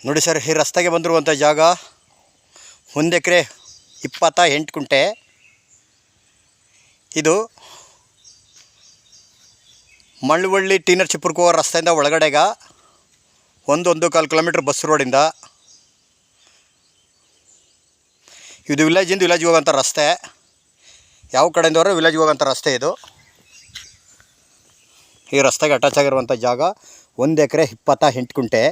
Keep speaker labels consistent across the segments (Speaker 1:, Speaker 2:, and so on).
Speaker 1: ನೋಡಿ ಸರ್, ಈ ರಸ್ತೆಗೆ ಬಂದಿರುವಂಥ ಜಾಗ 1 ಎಕರೆ 28 ಗುಂಟೆ. ಇದು ಮಳವಳ್ಳಿ ಟಿ ನರಸೀಪುರಕ್ಕೆ ಹೋಗೋ ರಸ್ತೆಯಿಂದ ಒಳಗಡೆಗ 1.25 ಕಿಲೋಮೀಟ್ರ್ ಬಸ್ ರೋಡಿಂದ. ಇದು ವಿಲೇಜಿಂದ ವಿಲೇಜ್ಗೆ ಹೋಗೋಂಥ ರಸ್ತೆ. ಯಾವ ಕಡೆಯಿಂದ ಹೋದ್ರೆ ವಿಲೇಜ್ಗೆ ಹೋಗೋಂಥ ರಸ್ತೆ ಇದು. ಈ ರಸ್ತೆಗೆ ಅಟ್ಯಾಚ್ ಆಗಿರುವಂಥ ಜಾಗ 1 ಎಕರೆ 28 ಗುಂಟೆ.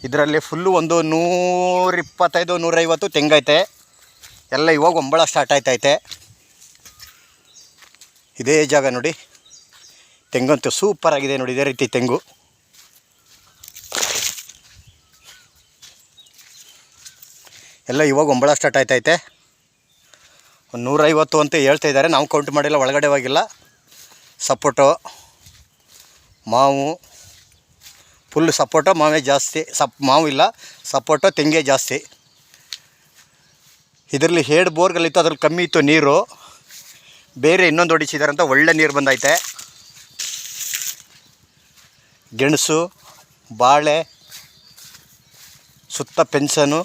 Speaker 1: ಇದರಲ್ಲಿ ಫುಲ್ಲು ಒಂದು 125-150 ತೆಂಗೈತೆ. ಎಲ್ಲ ಇವಾಗ ಒಂಬಳ ಸ್ಟಾರ್ಟ್ ಆಯ್ತೈತೆ. ಇದೇ ಜಾಗ ನೋಡಿ, ತೆಂಗಂತೂ ಸೂಪರಾಗಿದೆ ನೋಡಿ. ಇದೇ ರೀತಿ ತೆಂಗು ಎಲ್ಲ ಇವಾಗ ಒಂಬಳ ಸ್ಟಾರ್ಟ್ ಆಯ್ತೈತೆ. ಒಂದು 150 ಅಂತ ಹೇಳ್ತಾ ಇದ್ದಾರೆ. ನಾವು ಕೌಂಟ್ ಮಾಡಿಲ್ಲ, ಒಳಗಡೆ ಹೋಗಿಲ್ಲ. ಸಪೋಟೊ, ಮಾವು, ಫುಲ್ ಸಪೋಟೊ ಮಾವೇ ಜಾಸ್ತಿ. ಮಾವು ಇಲ್ಲ, ಸಪೋಟೊ ತೆಂಗೆ ಜಾಸ್ತಿ. ಇದರಲ್ಲಿ 2 ಬೋರ್ಗಳಿತ್ತು, ಅದ್ರಲ್ಲಿ ಕಮ್ಮಿ ಇತ್ತು ನೀರು. ಬೇರೆ ಇನ್ನೊಂದು ಹೊಡಿಸಿದ್ದಾರೆ ಅಂತ ಒಳ್ಳೆ ನೀರು ಬಂದೈತೆ. ಗೆಣಸು, ಬಾಳೆ, ಸುತ್ತ ಪೆನ್ಷನು.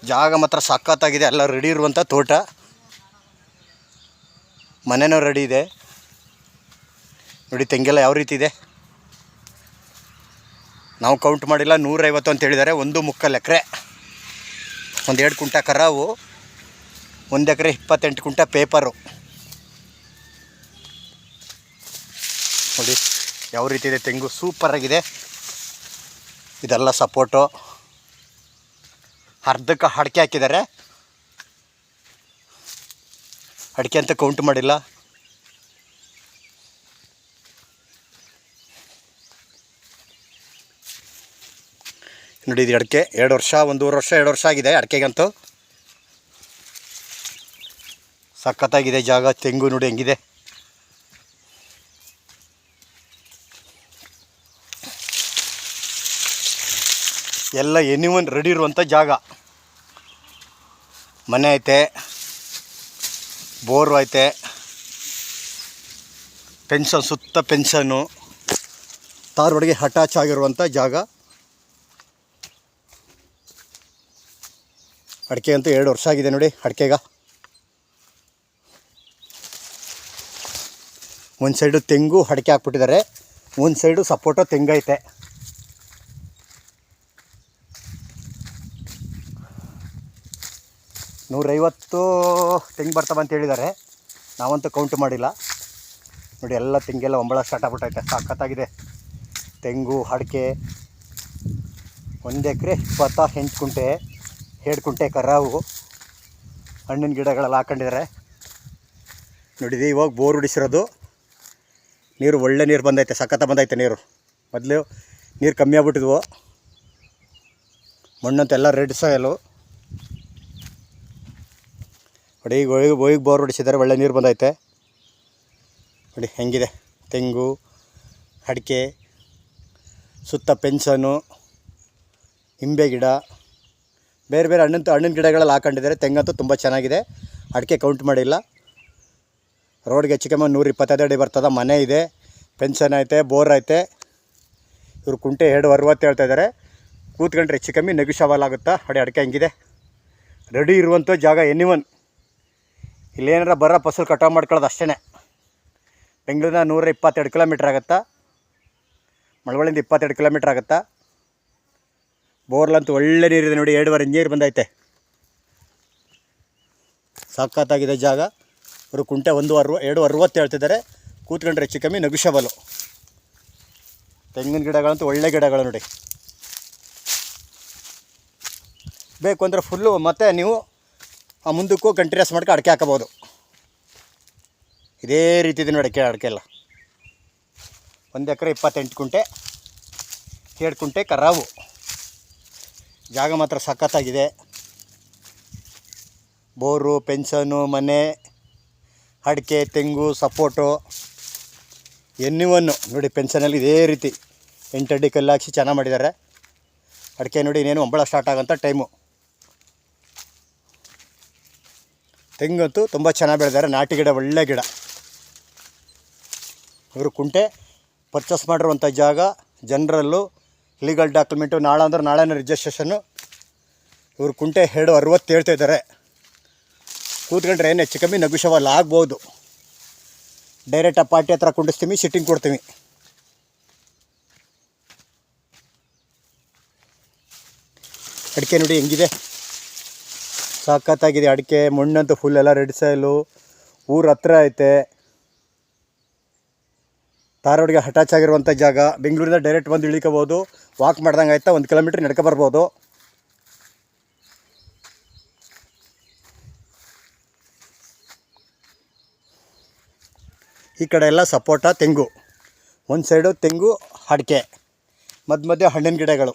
Speaker 1: ಜಾಗ ಮಾತ್ರ ಸಖತ್ತಾಗಿದೆ. ಎಲ್ಲ ರೆಡಿ ಇರುವಂಥ ತೋಟ. ಮನೆಯೂ ರೆಡಿ ಇದೆ ನೋಡಿ. ತೆಂಗೆಲ್ಲ ಯಾವ ರೀತಿ ಇದೆ ನಾವು ಕೌಂಟ್ ಮಾಡಿಲ್ಲ. 150 ಅಂತ ಹೇಳಿದ್ದಾರೆ. 1.25 ಎಕರೆ, 1.5 ಕುಂಟ ಕರಾವು, 1 ಎಕರೆ 28 ಕುಂಟ ಪೇಪರು ನೋಡಿ. ಯಾವ ರೀತಿ ಇದೆ ತೆಂಗು, ಸೂಪರಾಗಿದೆ. ಇದೆಲ್ಲ ಸಪೋಟೊ. ಅರ್ಧಕ್ಕೆ ಅಡಿಕೆ ಹಾಕಿದ್ದಾರೆ. ಅಡಿಕೆ ಅಂತ ಕೌಂಟ್ ಮಾಡಿಲ್ಲ. ನೋಡಿ, ಇದು ಅಡಿಕೆ 2 ವರ್ಷ, 1.5 ವರ್ಷ, 2 ವರ್ಷ ಆಗಿದೆ ಅಡಿಕೆಗಂತೂ. ಸಖತ್ತಾಗಿದೆ ಜಾಗ. ತೆಂಗು ನೋಡಿ ಹೆಂಗಿದೆ. ಎಲ್ಲ ಎನಿವನ್ ರೆಡಿ ಇರುವಂಥ ಜಾಗ. ಮನೆ ಐತೆ, ಬೋರು ಐತೆ, ಪೆನ್ಷನ್, ಸುತ್ತ ಪೆನ್ಷನ್ನು, ತಾರ್ ಒಳಗೆ ಅಟ್ಯಾಚ್ ಆಗಿರುವಂಥ ಜಾಗ. ಅಡಿಕೆ ಅಂತೂ 2 ವರ್ಷ ಆಗಿದೆ ನೋಡಿ ಅಡಿಕೆಗ. ಒಂದು ಸೈಡು ತೆಂಗು ಅಡಿಕೆ ಹಾಕ್ಬಿಟ್ಟಿದ್ದಾರೆ, ಒಂದು ಸೈಡು ಸಪೋಟೊ ತೆಂಗೈತೆ. $150 ತೆಂಗು ಬರ್ತಾವಂತ ಹೇಳಿದ್ದಾರೆ. ನಾವಂತೂ ಕೌಂಟ್ ಮಾಡಿಲ್ಲ ನೋಡಿ. ಎಲ್ಲ ತೆಂಗೆಲ್ಲ ಒಂಬಳ ಸ್ಟಾರ್ಟ್ ಆಗ್ಬಿಟ್ಟೈತೆ. ಸಖತ್ತಾಗಿದೆ ತೆಂಗು, ಅಡಿಕೆ. 1 ಎಕರೆ 28 ಗುಂಟೆ, 2 ಕುಂಟೆ ಕರಾವು. ಹಣ್ಣಿನ ಗಿಡಗಳೆಲ್ಲ ಹಾಕೊಂಡಿದ್ದಾರೆ ನೋಡಿದೆ. ಇವಾಗ ಬೋರ್ ಹೊಡಿಸಿರೋದು. ನೀರು ಒಳ್ಳೆ ನೀರು ಬಂದೈತೆ, ಸಖತ್ತ ಬಂದೈತೆ ನೀರು. ಮೊದಲು ನೀರು ಕಮ್ಮಿ ಆಗ್ಬಿಟ್ಟಿದ್ವು. ಮಣ್ಣಂತ ಎಲ್ಲ ರೆಡ್ ಸಾಯಲು ನೋಡಿ. ಈಗ ಬೋರ್ ಹೊಡಿಸಿದ್ದಾರೆ, ಒಳ್ಳೆ ನೀರು ಬಂದೈತೆ ನೋಡಿ. ಹೆಂಗಿದೆ ತೆಂಗು, ಅಡಿಕೆ, ಸುತ್ತ ಪೆನ್ಷನು, ನಿಂಬೆ ಗಿಡ, ಬೇರೆ ಬೇರೆ ಹಣ್ಣಿನ ಗಿಡಗಳೆಲ್ಲ ಹಾಕೊಂಡಿದ್ದಾರೆ. ತೆಂಗಂತೂ ತುಂಬ ಚೆನ್ನಾಗಿದೆ. ಅಡಿಕೆ ಕೌಂಟ್ ಮಾಡಿಲ್ಲ. ರೋಡ್ಗೆ ಹೆಚ್ಚು ಕಮ್ಮಿ 125 ಅಡಿ ಬರ್ತದೆ. ಮನೆ ಇದೆ, ಪೆನ್ಷನ್ ಐತೆ, ಬೋರ್ ಐತೆ. ಇವರು ಕುಂಟೆ 2.60 ಹೇಳ್ತಾ ಇದ್ದಾರೆ. ಕೂತ್ಕೊಂಡ್ರೆ ಹೆಚ್ಚು ಕಮ್ಮಿ ನೆಗೋಷಿಯಬಲ್ ಆಗುತ್ತಾ. ಅಡಿಕೆ ಹೆಂಗಿದೆ, ರೆಡಿ ಇರುವಂಥ ಜಾಗ. ಎನಿವನ್ ಇಲ್ಲೇನಾರ ಬರೋ ಫಸಲು ಕಟಾವು ಮಾಡ್ಕೊಳ್ಳೋದು ಅಷ್ಟೇ. ಬೆಂಗಳೂರಿನ 122 ಕಿಲೋಮೀಟ್ರ್ ಆಗುತ್ತಾ, ಮಳವಳ್ಳಿಯಿಂದ 22 ಕಿಲೋಮೀಟ್ರ್ ಆಗುತ್ತಾ. ಬೋರ್ಲಂತೂ ಒಳ್ಳೆ ನೀರಿದೆ ನೋಡಿ. 2.5 ಇಂಚ್ ನೀರು ಬಂದೈತೆ. ಸಖತ್ತಾಗಿದೆ ಜಾಗ. ಇವರು ಕುಂಟೆ 2.60 ಹೇಳ್ತಿದ್ದಾರೆ. ಕೂತ್ಕೊಂಡ್ರೆ ಹೆಚ್ಚು ಕಮ್ಮಿ ನೆಗೋಷಿಯಬಲು. ತೆಂಗಿನ ಗಿಡಗಳಂತೂ ಒಳ್ಳೆ ಗಿಡಗಳು ನೋಡಿ. ಬೇಕು ಅಂದರೆ ಫುಲ್ಲು ಮತ್ತು ನೀವು ಮುಂದಕ್ಕೂ ಕಂಟಿನ್ಯೂಸ್ ಮಾಡ್ಕೊಂಡು ಅಡಿಕೆ ಹಾಕಬೋದು. ಇದೇ ರೀತಿ ಇದೆ ನೋಡಿ ಅಡಿಕೆ ಎಲ್ಲ. 1 ಎಕರೆ 28 ಕುಂಟೆ, 2 ಕುಂಟೆ ಕರಾವು. ಜಾಗ ಮಾತ್ರ ಸಖತ್ತಾಗಿದೆ. ಬೋರು, ಪೆನ್ಷನು, ಮನೆ, ಅಡಿಕೆ, ತೆಂಗು, ಸಪೋಟೊ, ಎನಿವನ್ನು ನೋಡಿ. ಪೆನ್ಷನಲ್ಲಿ ಇದೇ ರೀತಿ 8 ಅಡಿ ಕಲ್ಲು ಹಾಕಿ ಚೆನ್ನಾಗಿ ಮಾಡಿದ್ದಾರೆ. ಅಡಿಕೆ ನೋಡಿ ಇನ್ನೇನು ಒಂಬಳ ಸ್ಟಾರ್ಟ್ ಆಗೋಂಥ ಟೈಮು. ತೆಂಗಂತೂ ತುಂಬ ಚೆನ್ನಾಗಿ ಬೆಳೆದಾರೆ. ನಾಟಿ ಗಿಡ, ಒಳ್ಳೆ ಗಿಡ. ಇವರು ಕುಂಟೆ ಪರ್ಚೇಸ್ ಮಾಡಿರುವಂಥ ಜಾಗ ಜನರಲ್ಲು ಲೀಗಲ್ ಡಾಕ್ಯುಮೆಂಟು. ನಾಳೆ ಅಂದ್ರೆ ನಾಳೆನೇ ರಿಜಿಸ್ಟ್ರೇಷನ್ನು. ಇವರು ಕುಂಟೆ 260 ಹೇಳ್ತಾ ಇದ್ದಾರೆ. ಕೂತ್ಕೊಂಡ್ರೆ ಏನು ಹೆಚ್ಚು ಕಮ್ಮಿ ನಗುಷವಲ್ಲ ಆಗ್ಬೋದು. ಡೈರೆಕ್ಟ್ ಆ ಪಾರ್ಟಿ ಹತ್ರ ಕುಂಡಿಸ್ತೀವಿ, ಸಿಟ್ಟಿಂಗ್ ಕೊಡ್ತೀವಿ. ಅಡಿಕೆ ನೋಡಿ ಹೆಂಗಿದೆ, ಸಖತ್ತಾಗಿದೆ ಅಡಿಕೆ. ಮಣ್ಣಂತೂ ಫುಲ್ ಎಲ್ಲ ರೆಡ್ ಸಾಯಿಲು. ಊರ ಹತ್ರ ಐತೆ, ಧಾರವಾಡಿಗೆ ಅಟ್ಯಾಚ್ ಆಗಿರುವಂಥ ಜಾಗ. ಬೆಂಗಳೂರಿಂದ ಡೈರೆಕ್ಟ್ ಬಂದು ಇಳಿಕೋಬೋದು. ವಾಕ್ ಮಾಡ್ದಂಗೆ ಆಯ್ತಾ, 1 ಕಿಲೋಮೀಟ್ರ್ ನಡ್ಕೊ ಬರ್ಬೋದು. ಈ ಕಡೆ ಎಲ್ಲ ಸಪೋಟ, ತೆಂಗು. ಒಂದು ಸೈಡು ತೆಂಗು, ಅಡಿಕೆ, ಮಧ್ಯ ಹಣ್ಣಿನ ಗಿಡಗಳು.